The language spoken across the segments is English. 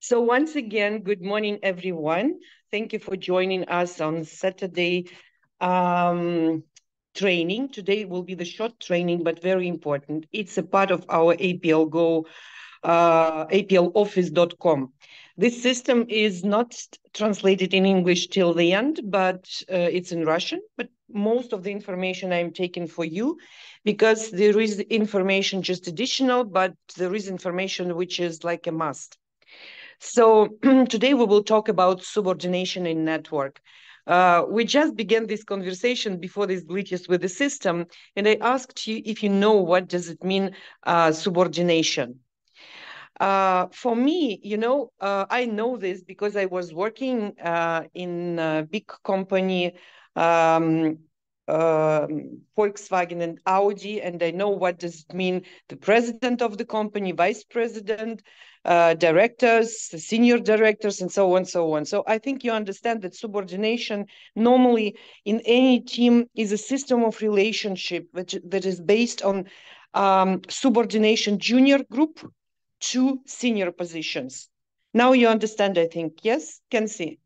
So once again, good morning, everyone. Thank you for joining us on Saturday training. Today will be the short training, but very important. It's a part of our APL Go, aploffice.com. This system is not translated in English till the end, but it's in Russian. But most of the information I'm taking for you, because there is information just additional, but there is information which is like a must. So today we will talk about subordination in network. We just began this conversation before these glitches with the system, and I asked you if you know what does it mean, subordination. For me, I know this because I was working in a big company, um, Volkswagen and Audi, and I know what does it mean, the president of the company, vice president, directors, senior directors, and so on, so on. So I think you understand that subordination normally in any team is a system of relationship that is based on subordination junior group to senior positions. Now you understand, I think. Yes, can see.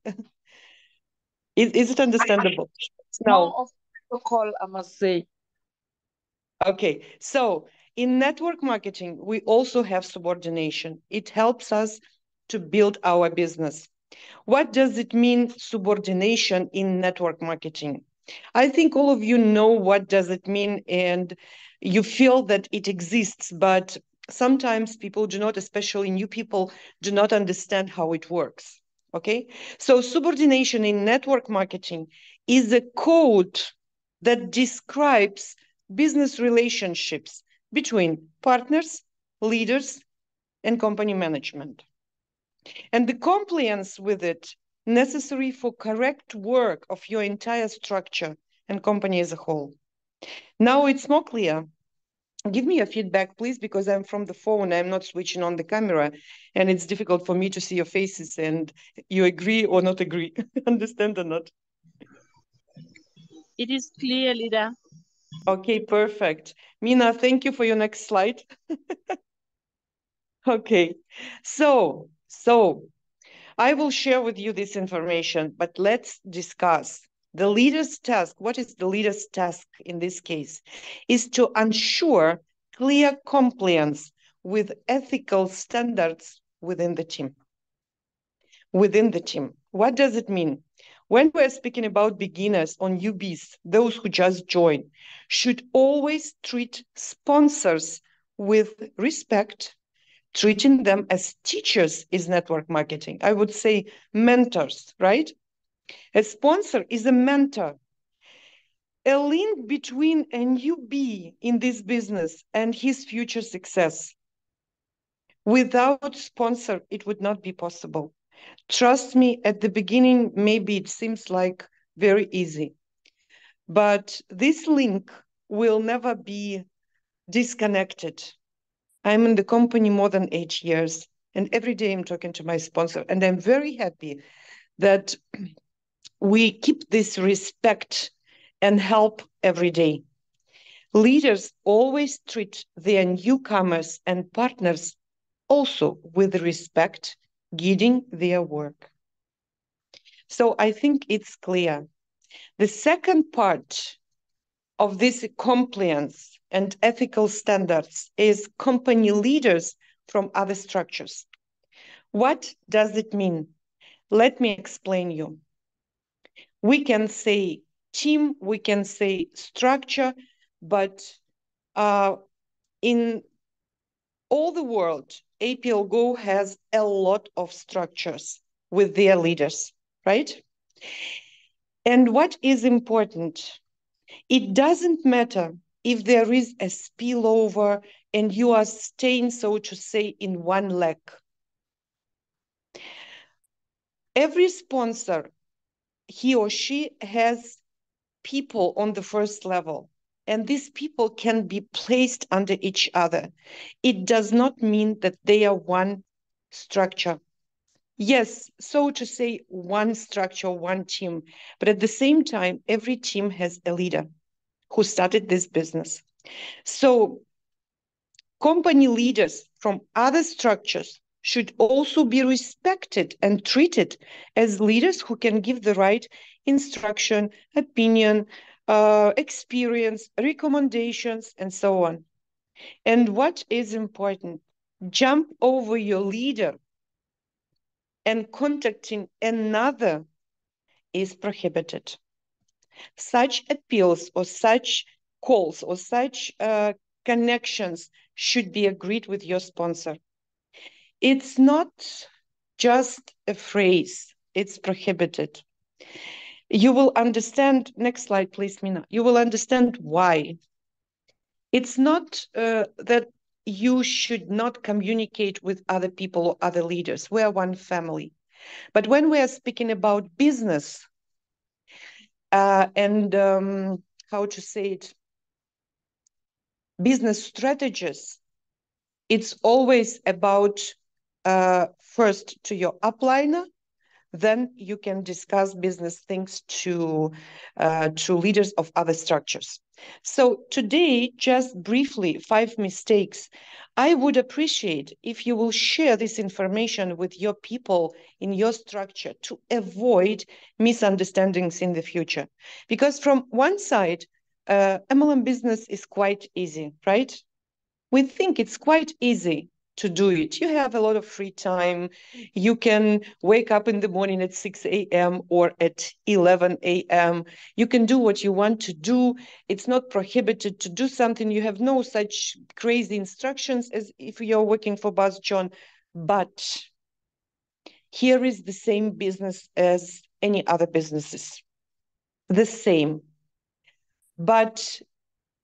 Is it understandable? More Now, of protocol, I must say. okay. So in network marketing, we also have subordination. It helps us to build our business. What does it mean, subordination in network marketing? I think all of you know what does it mean, and you feel that it exists, but sometimes people do not, especially new people, do not understand how it works. Okay, so subordination in network marketing is a code that describes business relationships between partners, leaders, and company management, and the compliance with it necessary for correct work of your entire structure and company as a whole. Now it's more clear. Give me your feedback, please, because I'm from the phone. I'm not switching on the camera, and it's difficult for me to see your faces and you agree or not agree. Understand or not? It is clear, leader. Okay, perfect. Mina, thank you for your next slide. Okay, so I will share with you this information, but let's discuss the leader's task. What is the leader's task in this case? Is to ensure clear compliance with ethical standards within the team. Within the team. What does it mean? When we're speaking about beginners or newbies, those who just join, should always treat sponsors with respect. Treating them as teachers is network marketing. I would say mentors, right? A sponsor is a mentor, a link between a newbie in this business and his future success. Without sponsor, it would not be possible. Trust me, at the beginning, maybe it seems like very easy, but this link will never be disconnected. I'm in the company more than 8 years, and every day I'm talking to my sponsor, and I'm very happy that we keep this respect and help every day. Leaders always treat their newcomers and partners also with respect, guiding their work. So I think it's clear. The second part of this compliance and ethical standards is company leaders from other structures. What does it mean? Let me explain you. We can say team, we can say structure, but in all the world, APL Go has a lot of structures with their leaders, right? And what is important? It doesn't matter if there is a spillover and you are staying, so to say, in one leg. Every sponsor, he or she has people on the first level, and these people can be placed under each other. It does not mean that they are one structure. Yes, so to say, one structure, one team, but at the same time, every team has a leader who started this business. So company leaders from other structures should also be respected and treated as leaders who can give the right instruction, opinion, experience, recommendations, and so on. And what is important, jump over your leader and contacting another is prohibited. Such appeals or such calls or such connections should be agreed with your sponsor. It's not just a phrase, it's prohibited. You will understand, next slide, please, Mina. You will understand why. It's not that you should not communicate with other people or other leaders. We are one family. But when we are speaking about business and how to say it, business strategies, it's always about first to your upliner, then you can discuss business things to leaders of other structures. So today, just briefly, 5 mistakes. I would appreciate if you will share this information with your people in your structure to avoid misunderstandings in the future. Because from one side, MLM business is quite easy, right? We think it's quite easy to do it. You have a lot of free time. You can wake up in the morning at 6 a.m. or at 11 a.m. You can do what you want to do. It's not prohibited to do something. You have no such crazy instructions as if you're working for Buzz John. But here is the same business as any other businesses. The same. But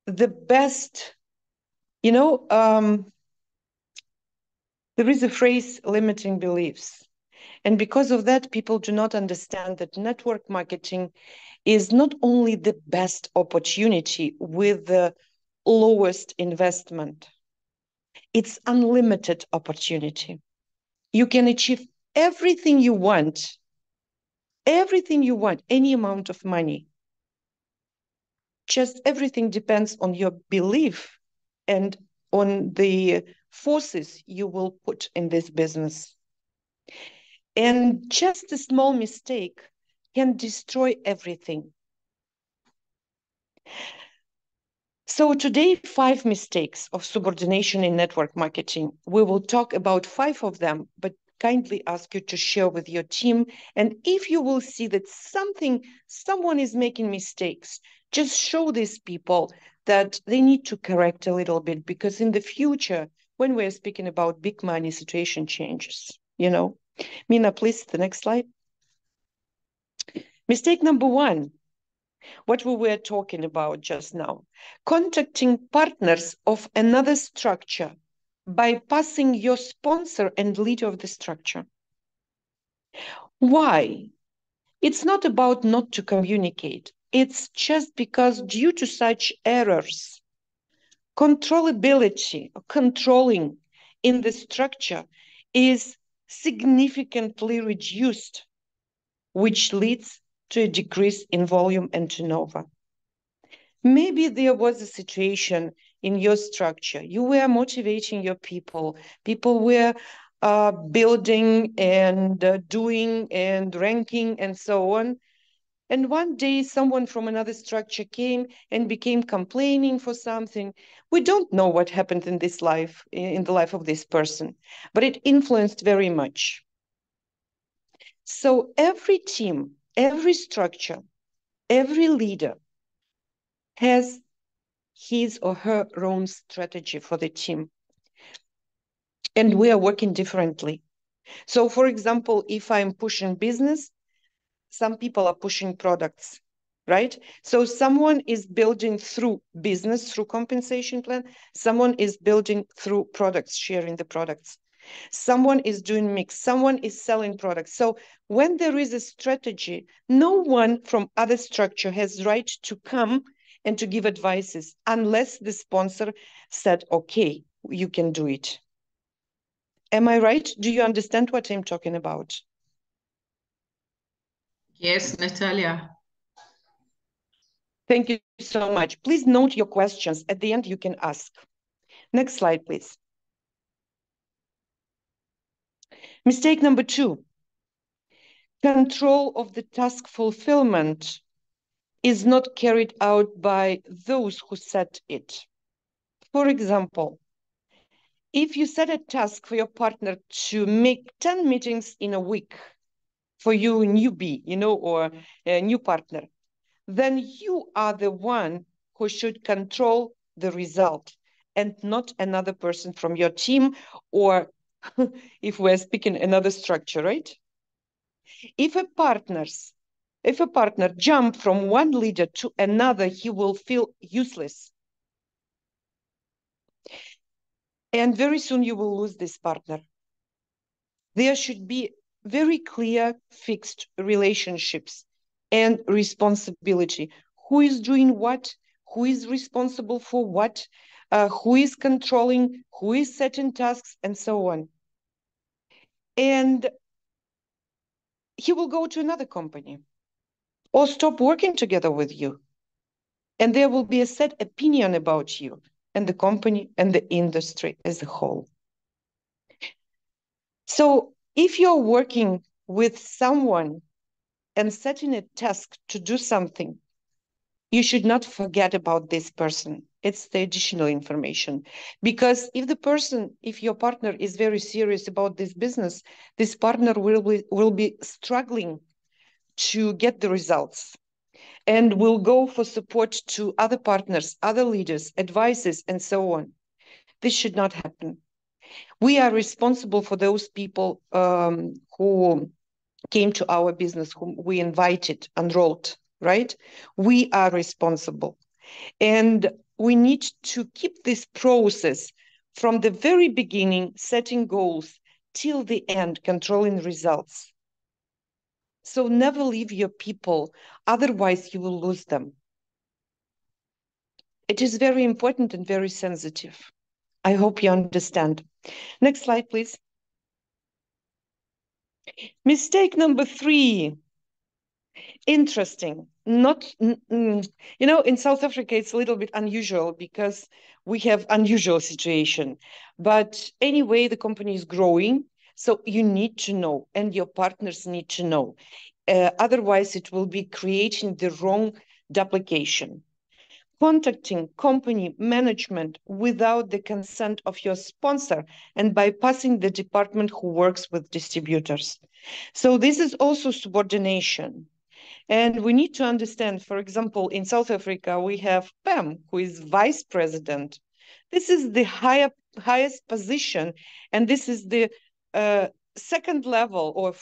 the best, there is a phrase, limiting beliefs. And because of that, people do not understand that network marketing is not only the best opportunity with the lowest investment, it's unlimited opportunity. You can achieve everything you want, any amount of money. Just everything depends on your belief and on the forces you will put in this business. And just a small mistake can destroy everything. So today, 5 mistakes of subordination in network marketing. We will talk about 5 of them, but kindly ask you to share with your team. And if you will see that someone is making mistakes, just show these people that they need to correct a little bit, because in the future, when we're speaking about big money, situation changes, Mina, please, the next slide. Mistake number 1, what we were talking about just now, contacting partners of another structure, bypassing your sponsor and leader of the structure. Why? It's not about not to communicate. It's just because due to such errors, controllability, controlling in the structure is significantly reduced, which leads to a decrease in volume and turnover. Maybe there was a situation in your structure. You were motivating your people. People were building and doing and ranking and so on. And one day someone from another structure came and became complaining for something. We don't know what happened in this life, in the life of this person, but it influenced very much. So every team, every structure, every leader has his or her own strategy for the team. And we are working differently. So for example, if I'm pushing business, some people are pushing products, right? So someone is building through business, through compensation plan. Someone is building through products, sharing the products. Someone is doing mix. Someone is selling products. So when there is a strategy, no one from other structure has right to come and to give advices unless the sponsor said, okay, you can do it. Am I right? Do you understand what I'm talking about? Yes, Natalia. Thank you so much. Please note your questions. At the end, you can ask. Next slide, please. Mistake number 2, control of the task fulfillment is not carried out by those who set it. For example, if you set a task for your partner to make 10 meetings in a week for you newbie, or a new partner, then you are the one who should control the result and not another person from your team, or if we're speaking another structure, right? If a partner jump from one leader to another, he will feel useless. And very soon you will lose this partner. There should be very clear, fixed relationships and responsibility. Who is doing what? Who is responsible for what? Who is controlling? Who is setting tasks? And so on. And he will go to another company or stop working together with you. And there will be a set opinion about you and the company and the industry as a whole. So if you're working with someone and setting a task to do something, you should not forget about this person. It's the additional information. Because if your partner is very serious about this business, this partner will be struggling to get the results and will go for support to other partners, other leaders, advices, and so on. This should not happen. We are responsible for those people who came to our business, whom we invited, enrolled, right? We are responsible. And we need to keep this process from the very beginning, setting goals, till the end, controlling results. So never leave your people, otherwise you will lose them. It is very important and very sensitive. I hope you understand. Next slide, please. Mistake number 3. Interesting. In South Africa, it's a little bit unusual because we have unusual situation. But anyway, the company is growing. So you need to know, and your partners need to know. Otherwise, it will be creating the wrong duplication. Contacting company management without the consent of your sponsor and bypassing the department who works with distributors. So this is also subordination. And we need to understand, for example, in South Africa, we have Pam, who is vice president. This is the highest position, and this is the second level, or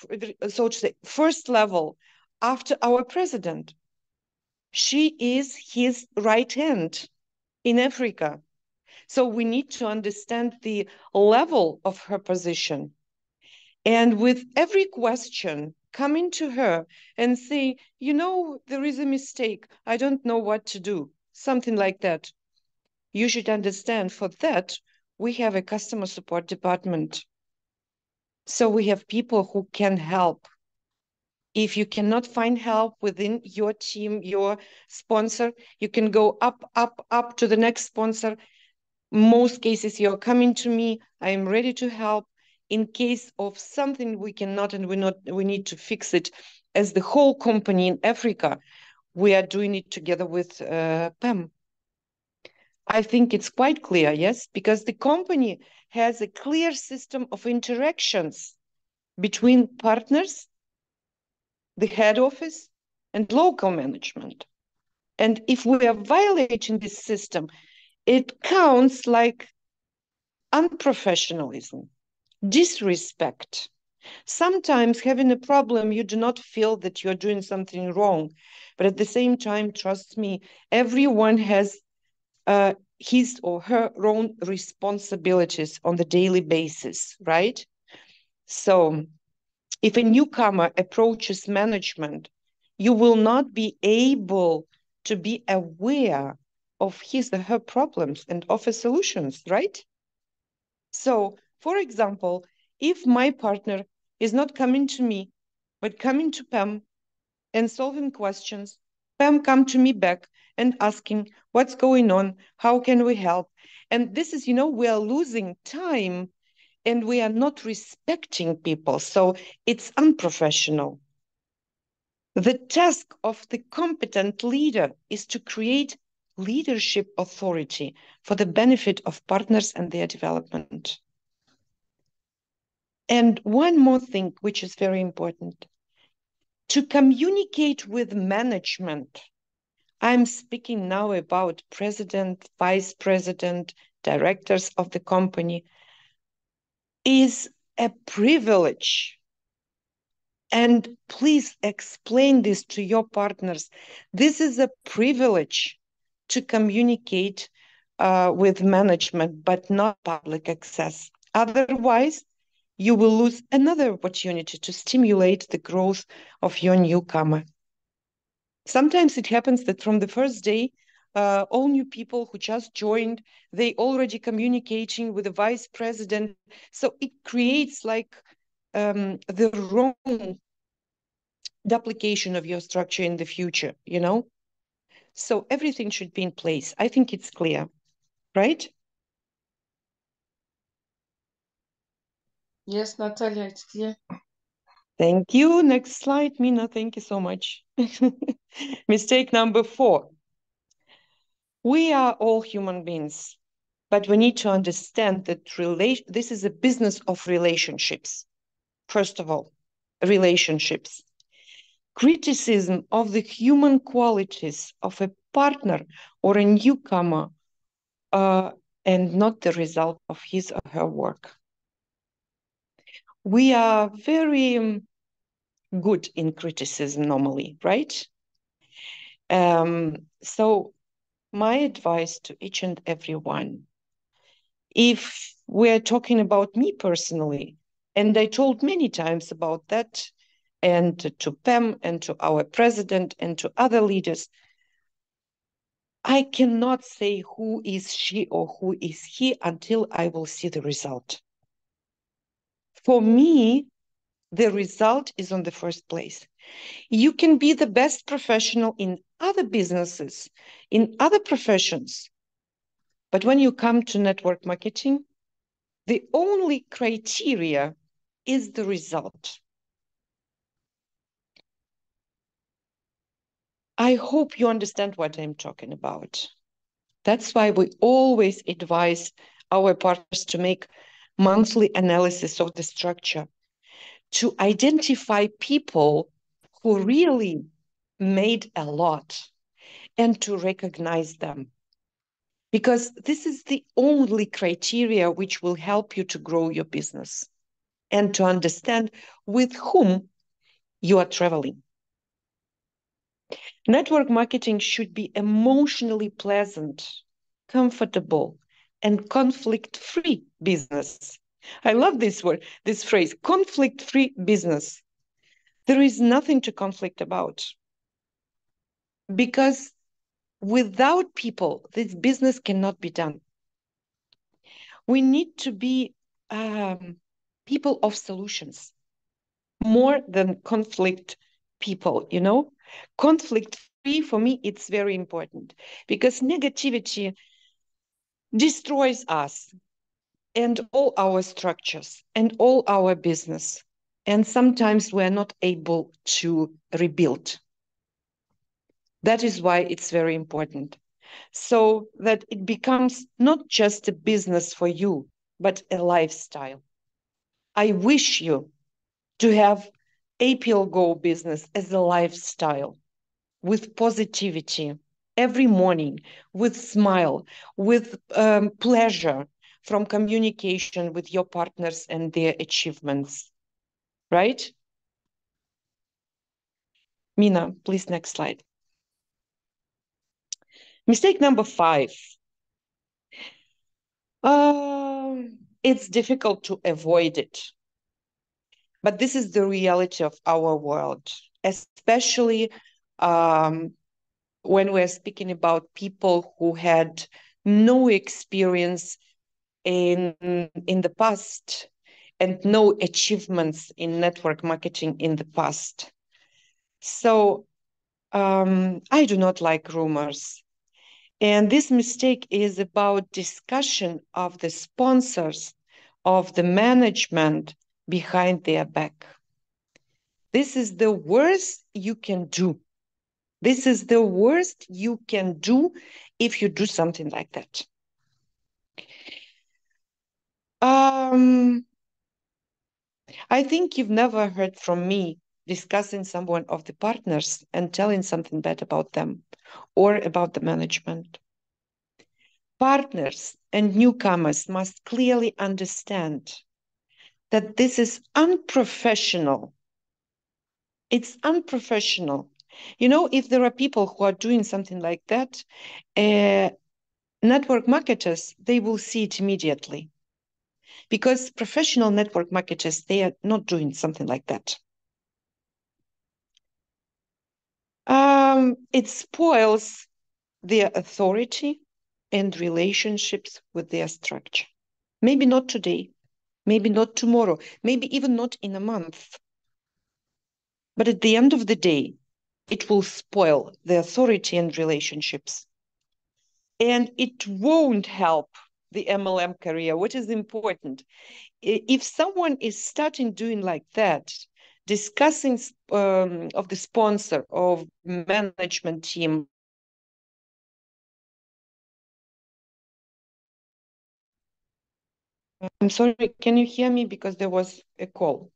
so to say, first level after our president. She is his right hand in Africa. So we need to understand the level of her position. And with every question, coming to her and say, there is a mistake. I don't know what to do. Something like that. You should understand, for that, we have a customer support department. So we have people who can help. If you cannot find help within your team, your sponsor, you can go up to the next sponsor. Most cases, you're coming to me. I am ready to help. In case of something we cannot and we need to fix it as the whole company in Africa, we are doing it together with Pam. I think it's quite clear, yes, because the company has a clear system of interactions between partners, the head office, and local management. And if we are violating this system, it counts like unprofessionalism, disrespect. Sometimes having a problem, you do not feel that you're doing something wrong. But at the same time, trust me, everyone has his or her own responsibilities on the daily basis, right? So if a newcomer approaches management, you will not be able to be aware of his or her problems and offer solutions, right? So, for example, if my partner is not coming to me, but coming to Pam and solving questions, Pam come to me back and asking what's going on, how can we help? And this is, we are losing time and we are not respecting people. So it's unprofessional. The task of the competent leader is to create leadership authority for the benefit of partners and their development. And one more thing, which is very important, to communicate with management. I'm speaking now about president, vice president, directors of the company, is a privilege. And please explain this to your partners. This is a privilege to communicate with management, but not public access. Otherwise, you will lose another opportunity to stimulate the growth of your newcomer. Sometimes it happens that from the first day, all new people who just joined, they already communicating with the vice president. So it creates like the wrong duplication of your structure in the future, you know? So everything should be in place. I think it's clear, right? Yes, Natalia, it's clear. Thank you. Next slide, Mina. Thank you so much. Mistake number 4. We are all human beings, but we need to understand that this is a business of relationships. First of all, relationships. Criticism of the human qualities of a partner or a newcomer and not the result of his or her work. We are very good in criticism normally, right? So my advice to each and every one, if we're talking about me personally, and I told many times about that, and to Pam and to our president and to other leaders, I cannot say who is she or who is he until I will see the result. For me, the result is on the first place. You can be the best professional in other businesses, in other professions. But when you come to network marketing, the only criteria is the result. I hope you understand what I'm talking about. That's why we always advise our partners to make monthly analysis of the structure, to identify people who really made a lot and to recognize them. Because this is the only criteria which will help you to grow your business and to understand with whom you are traveling. Network marketing should be emotionally pleasant, comfortable, and conflict-free business. I love this word, this phrase, conflict-free business. There is nothing to conflict about. Because without people, this business cannot be done. We need to be people of solutions more than conflict people, you know? Conflict free, for me, it's very important because negativity destroys us and all our structures and all our business. And sometimes we're not able to rebuild. That is why it's very important. So that it becomes not just a business for you, but a lifestyle. I wish you to have APL Go business as a lifestyle with positivity every morning, with smile, with pleasure from communication with your partners and their achievements, right? Mina, please, next slide. Mistake number 5. It's difficult to avoid it. But this is the reality of our world, especially when we're speaking about people who had no experience in the past and no achievements in network marketing in the past. So I do not like rumors. And this mistake is about discussion of the sponsors of the management behind their back. This is the worst you can do. This is the worst you can do if you do something like that. I think you've never heard from me discussing someone of the partners and telling something bad about them or about the management. Partners and newcomers must clearly understand that this is unprofessional. It's unprofessional. You know, if there are people who are doing something like that, network marketers, they will see it immediately. Because professional network marketers, they are not doing something like that. It spoils their authority and relationships with their structure. Maybe not today, maybe not tomorrow, maybe even not in a month. But at the end of the day, it will spoil the authority and relationships. And it won't help the MLM career, which is important. If someone is starting doing like that, discussing of the sponsor, of management team, I'm sorry, can you hear me? Because there was a call.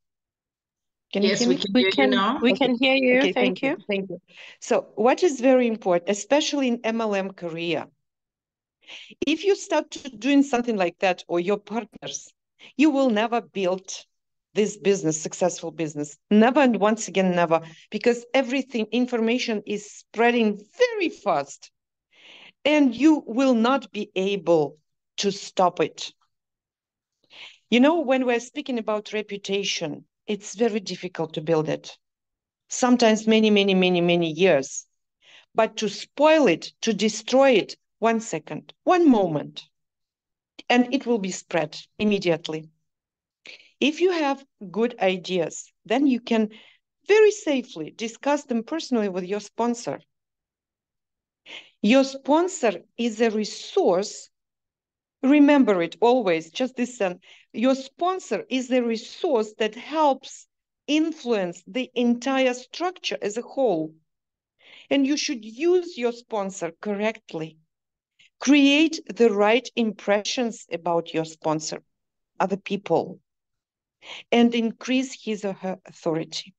Can you Yes, hear we me? can hear you now. We Okay. can hear you. Okay, Thank you. thank you. So what is very important, especially in MLM career, if you start to doing something like that or your partners, you will never build this business, successful business. Never, and once again, never, because everything, information is spreading very fast and you will not be able to stop it. You know, when we're speaking about reputation, it's very difficult to build it. Sometimes many years. But to spoil it, to destroy it, 1 second, 1 moment, and it will be spread immediately. If you have good ideas, then you can very safely discuss them personally with your sponsor. Your sponsor is a resource. Remember it always, just listen. Your sponsor is a resource that helps influence the entire structure as a whole. And you should use your sponsor correctly. Create the right impressions about your sponsor, other people, and increase his or her authority.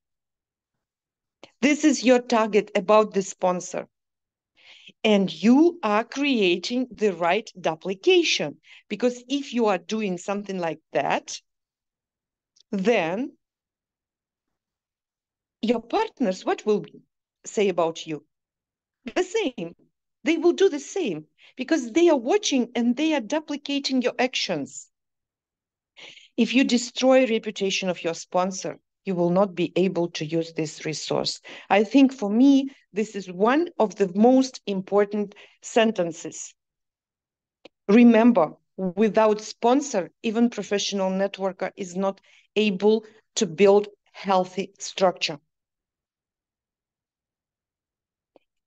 This is your target about the sponsor. And you are creating the right duplication. Because if you are doing something like that, then your partners, what will say about you? The same. They will do the same because they are watching and they are duplicating your actions. If you destroy reputation of your sponsor, you will not be able to use this resource. I think for me, this is one of the most important sentences. Remember, without sponsor, even professional networker is not able to build healthy structure.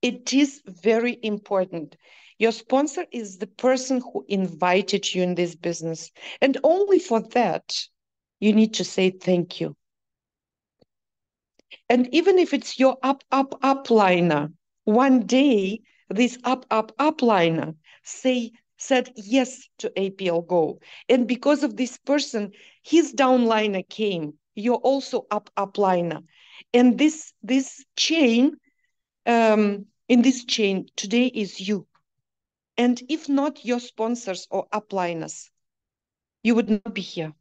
It is very important. Your sponsor is the person who invited you in this business. And only for that, you need to say thank you. And even if it's your upliner, one day this upliner said yes to APL Go. And because of this person, his downliner came. You're also upliner. And this chain, in this chain, today is you. And if not your sponsors or upliners, you would not be here.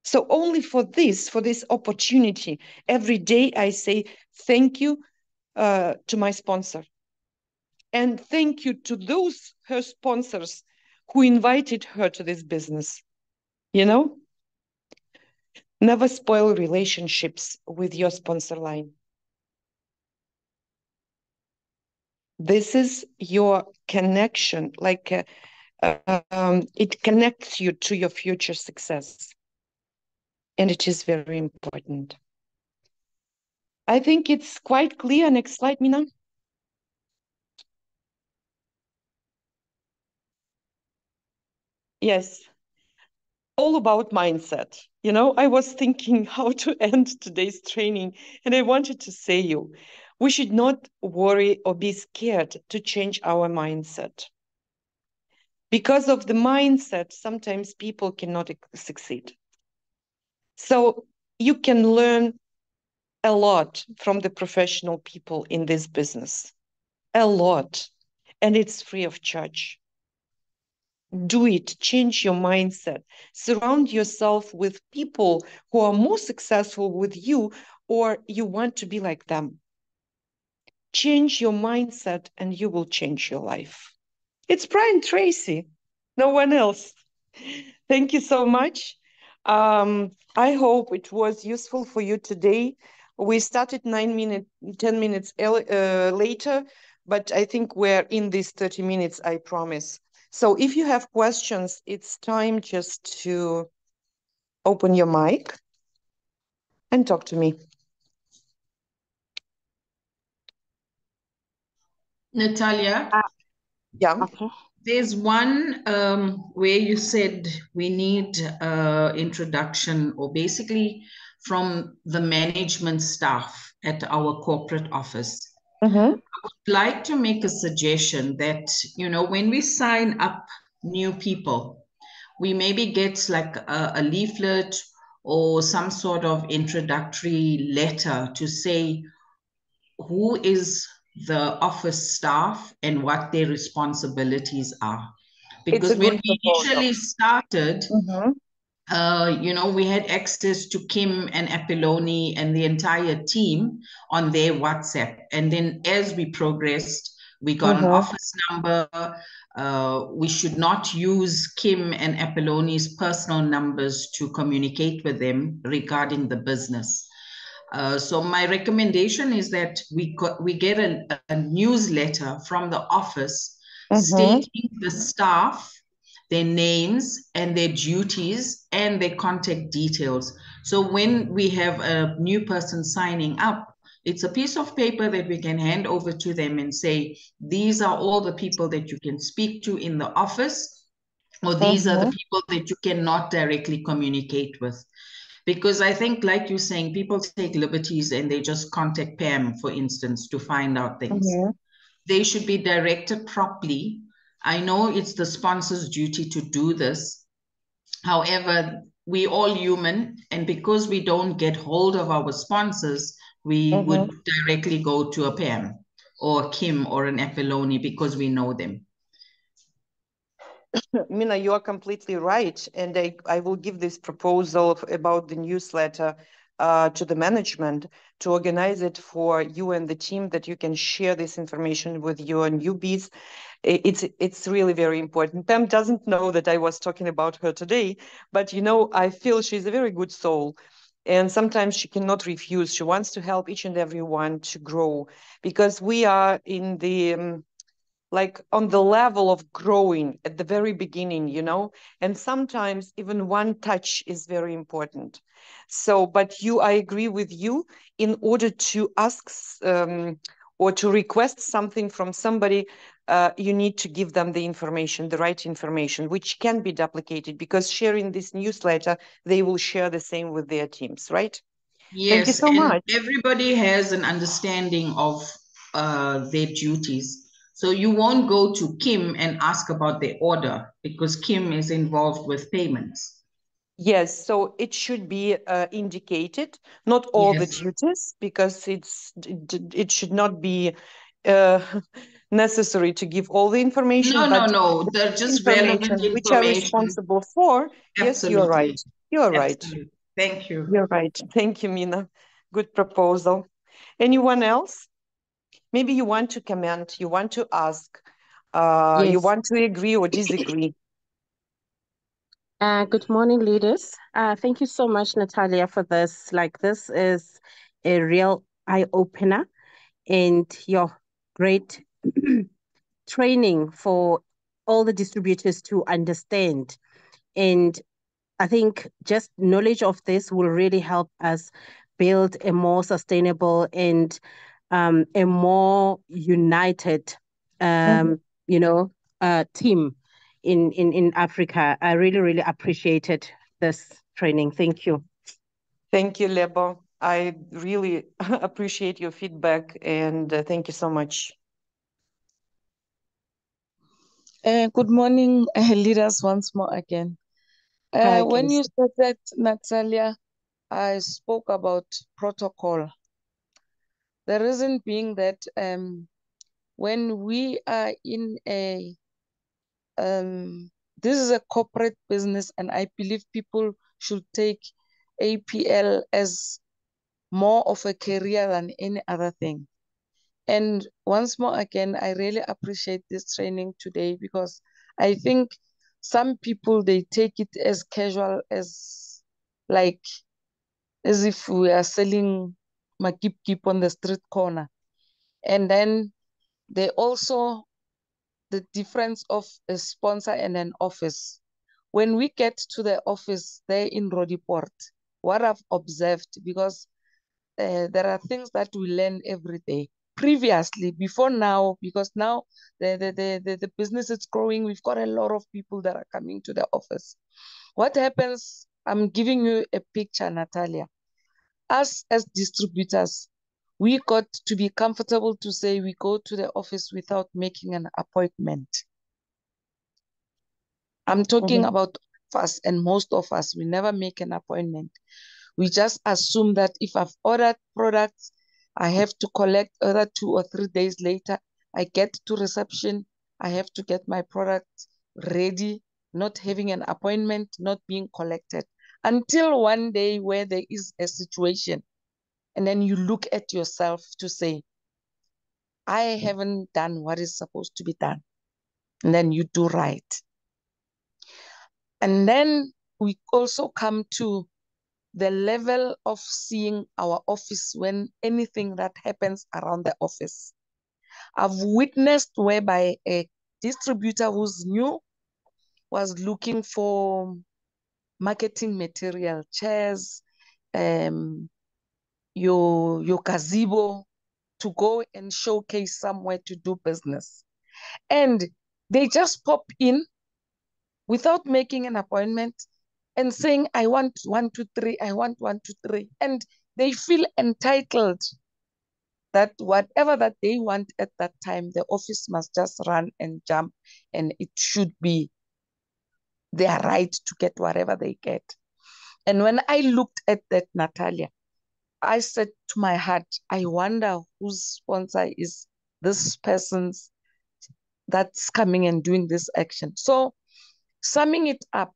So only for this opportunity, every day I say thank you to my sponsor. And thank you to those her sponsors who invited her to this business. You know, never spoil relationships with your sponsor line. This is your connection, like it connects you to your future success. And it is very important. I think it's quite clear. Next slide, Mina. Yes, all about mindset. I was thinking how to end today's training, and I wanted to say you, we should not worry or be scared to change our mindset. Because of the mindset, sometimes people cannot succeed. So you can learn a lot from the professional people in this business, a lot, and it's free of charge. Do it, change your mindset, surround yourself with people who are more successful with you, or you want to be like them. Change your mindset and you will change your life. It's Brian Tracy, no one else. Thank you so much. I hope it was useful for you today. We started 10 minutes later, but I think we're in these 30 minutes, I promise. So if you have questions, it's time just to open your mic and talk to me. Natalia, Yeah. Okay. there's one where you said we need introduction, or basically from the management staff at our corporate office. Mm-hmm. Like to make a suggestion that, when we sign up new people, we maybe get like a leaflet or some sort of introductory letter to say who is the office staff and what their responsibilities are. It's a Because when good we proposal. initially started, Mm-hmm. we had access to Kim and Apollonie and the entire team on their WhatsApp. And then as we progressed, we got an Mm-hmm. office number. We should not use Kim and Apollonie's personal numbers to communicate with them regarding the business. So my recommendation is that we get a newsletter from the office Mm-hmm. stating the staff, their names and their duties and their contact details. So when we have a new person signing up, it's a piece of paper that we can hand over to them and say, these are all the people that you can speak to in the office, or these are the Mm-hmm. people that you cannot directly communicate with. Because I think, like you're saying, people take liberties and they just contact Pam, for instance, to find out things. Mm-hmm. They should be directed properly. I know it's the sponsor's duty to do this. However, we all human, and because we don't get hold of our sponsors, we Mm-hmm. would directly go to a Pam or a Kim or an Apollonie because we know them. Mina, you are completely right. And I will give this proposal about the newsletter to the management to organize it for you and the team, that you can share this information with your newbies. It's really very important. Pam doesn't know that I was talking about her today, but I feel she's a very good soul. And sometimes she cannot refuse. She wants to help each and every one to grow, because we are in the like on the level of growing at the very beginning, and sometimes even one touch is very important. So, but I agree with you. In order to ask or to request something from somebody, you need to give them the information, the right information, which can be duplicated, because sharing this newsletter, they will share the same with their teams, right? Thank you Yes, so and much. everybody has an understanding of their duties. So you won't go to Kim and ask about the order because Kim is involved with payments. Yes, so it should be indicated, not all the Yes. duties, because it should not be uh, necessary to give all the information, No, no, but no. the They're just relevant information which are information. responsible for. Yes, you're right. Absolutely. You're right. Absolutely. Thank you. You're right. Thank you, Mina. Good proposal. Anyone else? Maybe you want to comment, you want to ask, you Yes. want to agree or disagree. Good morning, leaders. Thank you so much, Natalia, for this. Like, this is a real eye opener, and your great training for all the distributors to understand. And I think just knowledge of this will really help us build a more sustainable and a more united, Mhm. team. in Africa. I really, really appreciated this training. Thank you. Thank you, Lebo. I really appreciate your feedback, and thank you so much. Good morning, leaders, once more again. Hi, When you Kelsey. started, Natalia, I spoke about protocol. The reason being that when we are in this is a corporate business, and I believe people should take APL as more of a career than any other thing. And once more again, I really appreciate this training today, because I think some people, they take it as casual, as like as if we are selling makip kip on the street corner. And then they also, the difference of a sponsor and an office. When we get to the office there in Rodiport, what I've observed, because there are things that we learn every day. Previously, before now, because now the business is growing, we've got a lot of people that are coming to the office. What happens, I'm giving you a picture, Natalia. Us as distributors, we got to be comfortable to say we go to the office without making an appointment. I'm talking about us, and most of us, we never make an appointment. We just assume that if I've ordered products, I have to collect either 2 or 3 days later. I get to reception, I have to get my product ready, not having an appointment, not being collected. Until one day where there is a situation, and then you look at yourself to say, I haven't done what is supposed to be done. And then you do right. And then we also come to the level of seeing our office when anything that happens around the office. I've witnessed whereby a distributor who's new was looking for marketing material, chairs, your gazebo, to go and showcase somewhere to do business. And they just pop in without making an appointment and saying, I want 1, 2, 3, I want 1, 2, 3. And they feel entitled that whatever that they want at that time, the office must just run and jump, and it should be their right to get whatever they get. And when I looked at that, Natalia, I said to my heart, I wonder whose sponsor is this person's that's coming and doing this action. So summing it up,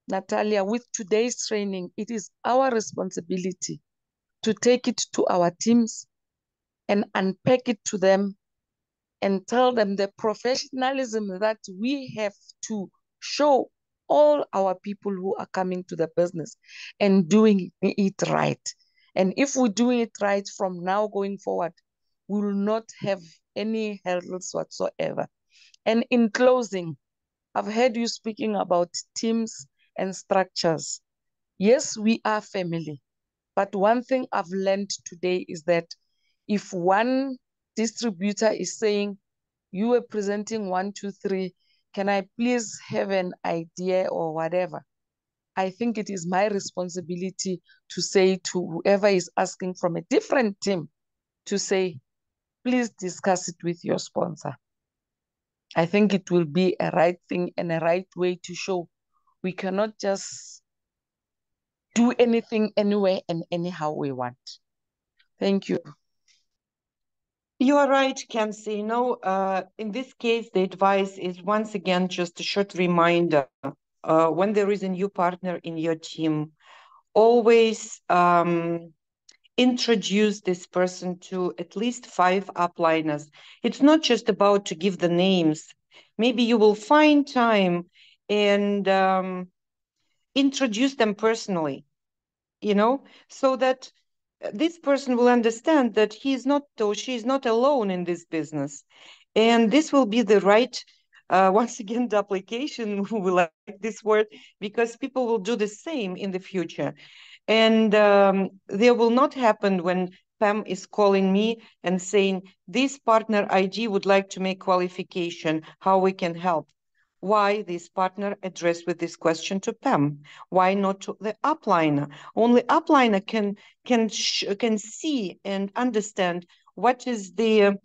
Natalia, with today's training, it is our responsibility to take it to our teams and unpack it to them and tell them the professionalism that we have to show all our people who are coming to the business and doing it right. And if we're doing it right from now going forward, we will not have any hurdles whatsoever. And in closing, I've heard you speaking about teams and structures. Yes, we are family. But one thing I've learned today is that if one distributor is saying, you were presenting 1, 2, 3, can I please have an idea or whatever? I think it is my responsibility to say to whoever is asking from a different team to say, please discuss it with your sponsor. I think it will be a right thing and a right way to show we cannot just do anything anywhere and anyhow we want. Thank you. You are right, Kenzie. In this case, the advice is once again just a short reminder. When there is a new partner in your team, always introduce this person to at least 5 upliners. It's not just about to give the names. Maybe you will find time and introduce them personally, so that this person will understand that he is not, or she is not alone in this business. And this will be the right, once again, duplication, we like this word, because people will do the same in the future. And there will not happen when Pam is calling me and saying, this partner ID would like to make qualification, how we can help. why this partner addressed with this question to Pam. Why not to the upliner? Only upliner can see and understand what is the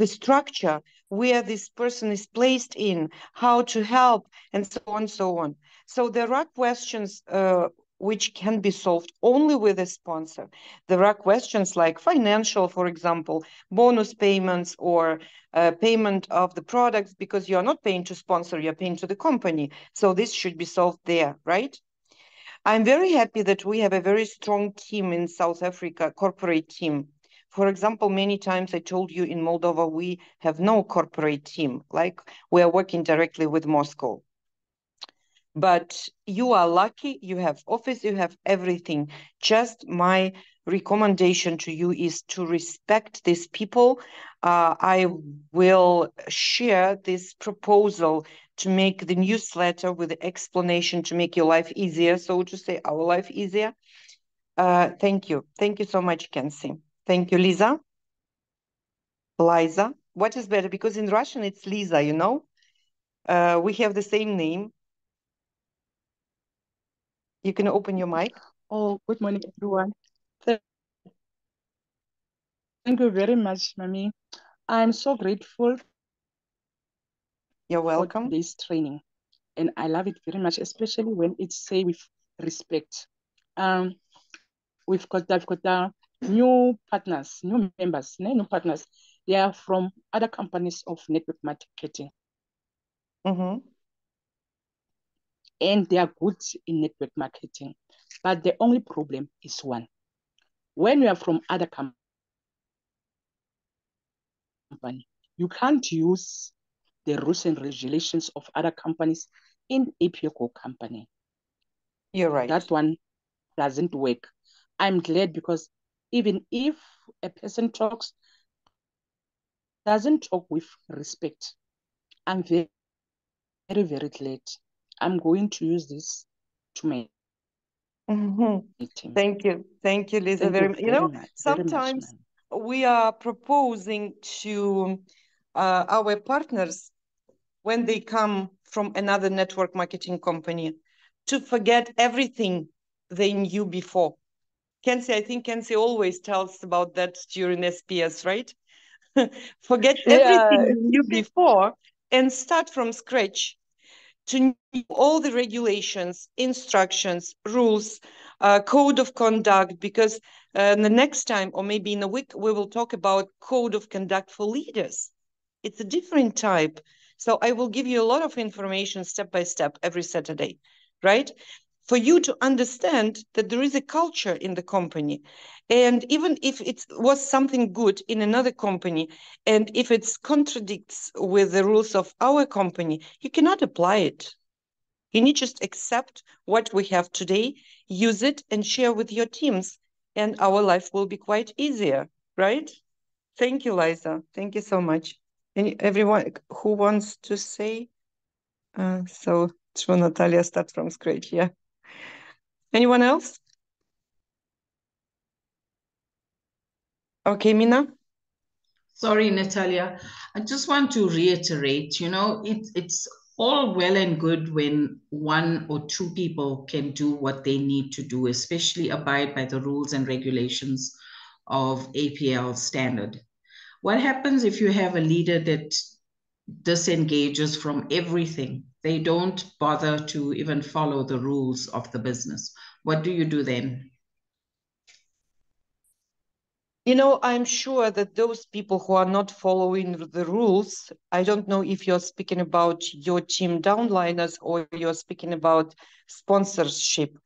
structure, where this person is placed in, how to help, and so on, so on. So there are questions which can be solved only with a sponsor. There are questions like financial, for example, bonus payments or payment of the products, because you're not paying to sponsor, you're paying to the company. So this should be solved there, right? I'm very happy that we have a very strong team in South Africa, corporate team. For example, many times I told you in Moldova, we have no corporate team, like we are working directly with Moscow. But you are lucky, you have office, you have everything. Just my recommendation to you is to respect these people. I will share this proposal to make the newsletter with the explanation to make your life easier, so to say, our life easier. Thank you. Thank you so much, Kenzie. Thank you, Lisa. Liza. What is better? Because in Russian it's Lisa, you know? We have the same name. You can open your mic. Oh, good morning, everyone. Thank you very much, Mami. I'm so grateful You're for welcome. today's training, and I love it very much, especially when it's say with respect. I've got new partners, new members, new partners. They are from other companies of network marketing, Mm-hmm. and they are good in network marketing. But the only problem is one: when you are from other company, you can't use the rules and regulations of other companies in APO company. You're right. That one doesn't work. I'm glad because even if a person doesn't talk with respect, I'm very, very, very glad. I'm going to use this to my team. Thank you. Thank you, Lisa. Thank you You know, very much, sometimes ma'am. we are proposing to our partners when they come from another network marketing company to forget everything they knew before. Kenzie, I think Kenzie always tells about that during SPS, right? Forget everything you knew before and start from scratch to know all the regulations, instructions, rules, code of conduct, because the next time, or maybe in a week, we will talk about code of conduct for leaders. It's a different type. So I will give you a lot of information step by step every Saturday, right? For you to understand that there is a culture in the company. And even if it was something good in another company, and if it contradicts with the rules of our company, you cannot apply it. You need just accept what we have today, use it and share with your teams, and our life will be quite easier, right? Thank you, Liza. Thank you so much. Everyone who wants to say? So true, Natalia, start from scratch, yeah. Anyone else? Okay, Mina? Sorry, Natalia. I just want to reiterate, it's all well and good when one or two people can do what they need to do, especially abide by the rules and regulations of APL standard. What happens if you have a leader that disengages from everything? They don't bother to even follow the rules of the business. What do you do then? You know, I'm sure that those people who are not following the rules, I don't know if you're speaking about your team downliners or you're speaking about sponsorship.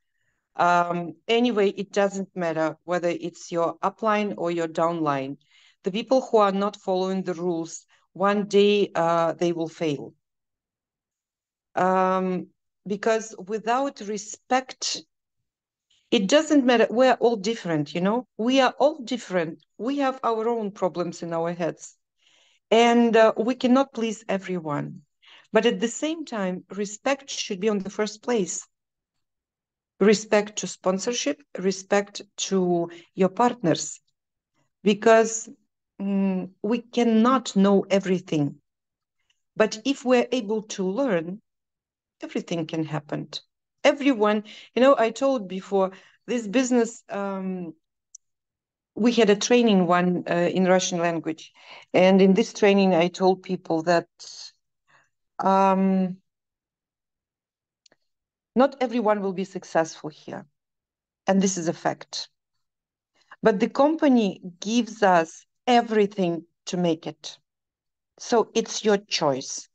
Anyway, it doesn't matter whether it's your upline or your downline. The people who are not following the rules, one day they will fail. Because without respect, it doesn't matter. We're all different, you know? We are all different. We have our own problems in our heads. And we cannot please everyone. But at the same time, respect should be on the first place. Respect to sponsorship, respect to your partners. Because we cannot know everything. But if we're able to learn, everything can happen. Everyone, I told before, this business, we had a training one in Russian language. And in this training, I told people that not everyone will be successful here. And this is a fact. But the company gives us everything to make it. So it's your choice.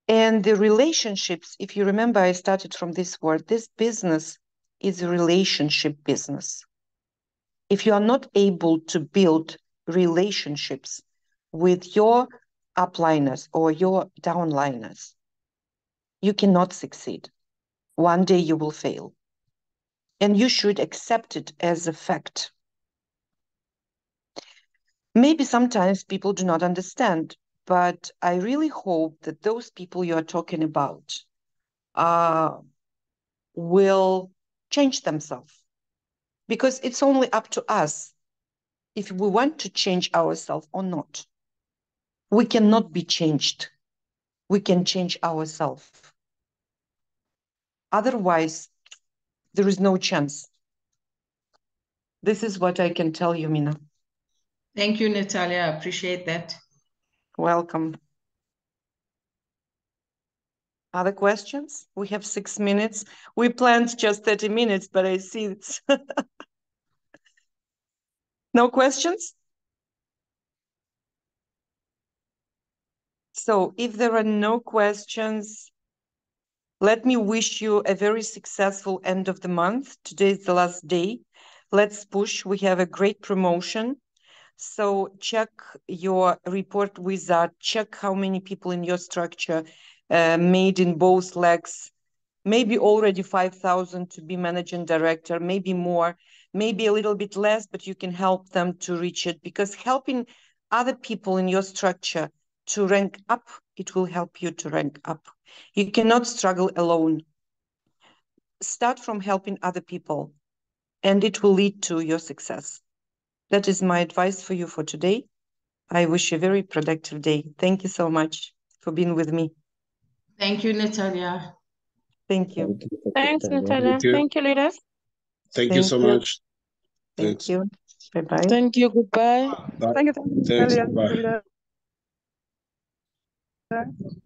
And the relationships, if you remember, I started from this word, this business is a relationship business. If you are not able to build relationships with your upliners or your downliners, you cannot succeed. One day you will fail. And you should accept it as a fact. Maybe sometimes people do not understand, but I really hope that those people you are talking about will change themselves. Because it's only up to us if we want to change ourselves or not. We cannot be changed. We can change ourselves. Otherwise, there is no chance. This is what I can tell you, Mina. Thank you, Natalia. I appreciate that. Welcome. Other questions? We have 6 minutes. We planned just 30 minutes, but I see it's no questions? So if there are no questions, let me wish you a very successful end of the month. Today is the last day. Let's push. We have a great promotion. So check your report wizard, check how many people in your structure made in both legs, maybe already 5,000 to be managing director, maybe more, maybe a little bit less, but you can help them to reach it, because helping other people in your structure to rank up, it will help you to rank up. You cannot struggle alone. Start from helping other people, and it will lead to your success. That is my advice for you for today. I wish you a very productive day. Thank you so much for being with me. Thank you, Natalia. Thank you. Thanks, Natalia. Thank you, leaders. Thank you so much. Thank you. Bye-bye. Thank you. Goodbye. Bye. Thank you, Thanks. Natalia. Bye. Leaders.